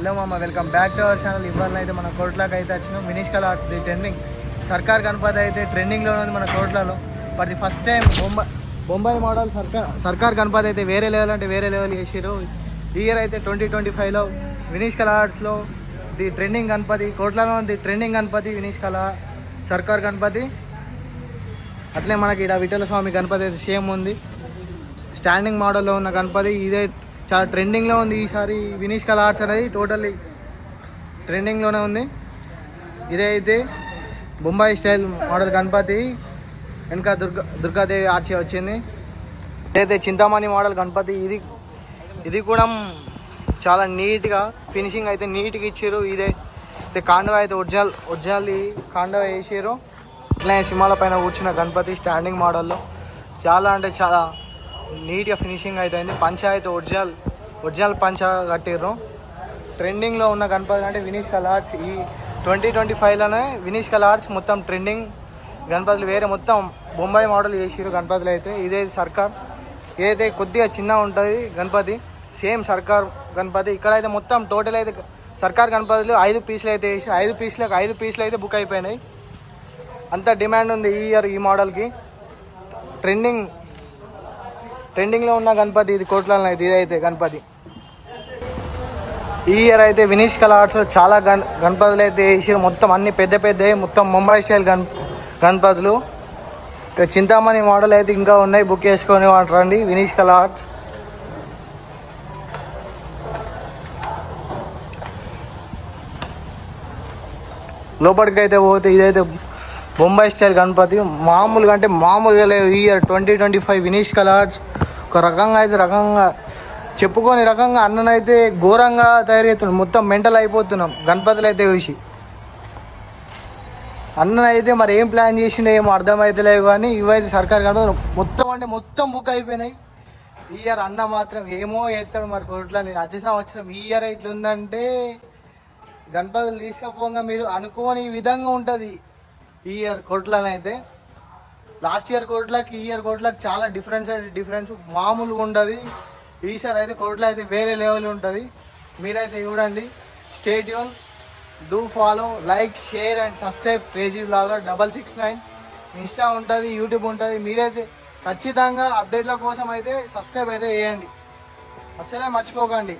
Hello మామ, welcome back to our channel. ఇవాళ అయితే మన కోట్లాకి అయితే వచ్చినాం. మినీ కల్ ఆర్ట్స్ ది ట్రెండింగ్ సర్కార్ గణపతి అయితే ట్రెండింగ్లో ఉంది మన కోట్లలో. For the first time Bombay model సర్కార్ గణపతి అయితే వేరే లెవెల్ అంటే వేరే లెవెల్ చేసారు. ఈ ఇయర్ అయితే 2025లో వినీష్ కల్ ఆర్ట్స్లో ది ట్రెండింగ్ గణపతి, కోట్లలో ది ట్రెండింగ్ గణపతి వినీష్ కళ సర్కార్ గణపతి. అట్లే మనకి ఇక్కడ విఠల స్వామి గణపతి అయితే సేమ్ ఉంది. స్టాండింగ్ మోడల్లో ఉన్న గణపతి ఇదే చాలా ట్రెండింగ్లో ఉంది. ఈసారి వినీష్ కల్ ఆర్ట్స్ అనేది టోటల్లీ ట్రెండింగ్లోనే ఉంది. ఇదే అయితే బొంబాయి స్టైల్ మోడల్ గణపతి, వెనక దుర్గాదేవి ఆర్చి వచ్చింది. ఇదైతే చింతామణి మోడల్ గణపతి. ఇది కూడా చాలా నీట్గా ఫినిషింగ్ అయితే నీట్గా ఇచ్చారు. ఇదే కాండవ అయితే ఒరిజినల్ కాండవ వేసారు. ఇట్లా సింహాల పైన కూర్చున్న గణపతి స్టాండింగ్ మోడల్లో చాలా అంటే చాలా నీట్గా ఫినిషింగ్ అవుతుంది. పంచ అయితే ఒరిజినల్ పంచ కట్టిర్రు. ట్రెండింగ్లో ఉన్న గణపతి అంటే వినీష్ కల్ ఆర్ట్స్. ఈ 2025లోనే వినీష్ కల్ ఆర్ట్స్ మొత్తం ట్రెండింగ్ గణపతులు వేరే మొత్తం బొంబాయి మోడల్ చేసిరు గణపతులు అయితే. ఇదే సర్కార్, ఏదైతే కొద్దిగా చిన్న ఉంటుంది గణపతి సేమ్ సర్కార్ గణపతి. ఇక్కడైతే మొత్తం టోటల్ అయితే సర్కార్ గణపతులు 5 పీసులు అయితే వేసి 5 పీసులు అయితే బుక్ అయిపోయినాయి. అంత డిమాండ్ ఉంది ఈ ఇయర్ ఈ మోడల్కి. ట్రెండింగ్లో ఉన్న గణపతి ఇది కోట్లలో అయితే. ఇదైతే గణపతి ఈ ఇయర్ అయితే వినీష్ కల్ ఆర్ట్స్లో చాలా గణపతులు అయితే వేసారు. మొత్తం అన్ని పెద్ద మొత్తం ముంబై స్టైల్ గణపతులు. చింతామణి మోడల్ అయితే ఇంకా ఉన్నాయి, బుక్ చేసుకొని రండి వినీష్ కల్ ఆర్ట్స్. లోపలికి అయితే పోతే ఇదైతే బొంబాయి స్టైల్ గణపతి. మామూలుగా అంటే మామూలుగా లేవు. ఈ ఇయర్ 2025 వినీష్ కల్ ఆర్ట్స్ ఒక రకంగా చెప్పుకొని రకంగా అన్ననైతే ఘోరంగా తయారవుతున్నాం. మొత్తం మెంటల్ అయిపోతున్నాం గణపతులు అయితే చూసి. అన్ననైతే మరి ఏం ప్లాన్ చేసిండో ఏమో అర్థమవుతలేవు. కానీ ఇవైతే సర్కార్ గణపతులు మొత్తం బుక్ అయిపోయినాయి. ఈ ఇయర్ అన్న మాత్రం ఏమో చేస్తాడు మరి కోట్లని. వచ్చే సంవత్సరం ఈ ఇయర్ ఇట్లుందంటే గణపతులు తీసుకపోగా మీరు అనుకోని విధంగా ఉంటుంది ఈ ఇయర్ కోట్లని అయితే. లాస్ట్ ఇయర్ కోట్లకి ఈ ఇయర్ కోట్లకి చాలా డిఫరెన్స్ మామూలుగా ఉంటుంది. ఈసారి అయితే కోట్ల అయితే వేరే లెవెల్ ఉంటుంది. మీరైతే చూడండి. Stay tune, do follow, like, share and subscribe crazy vlogger 669. Insta ఉంటుంది, యూట్యూబ్ ఉంటుంది. మీరైతే ఖచ్చితంగా అప్డేట్ల కోసం అయితే సబ్స్క్రైబ్ అయితే చేయండి, అస్సలే మర్చిపోకండి.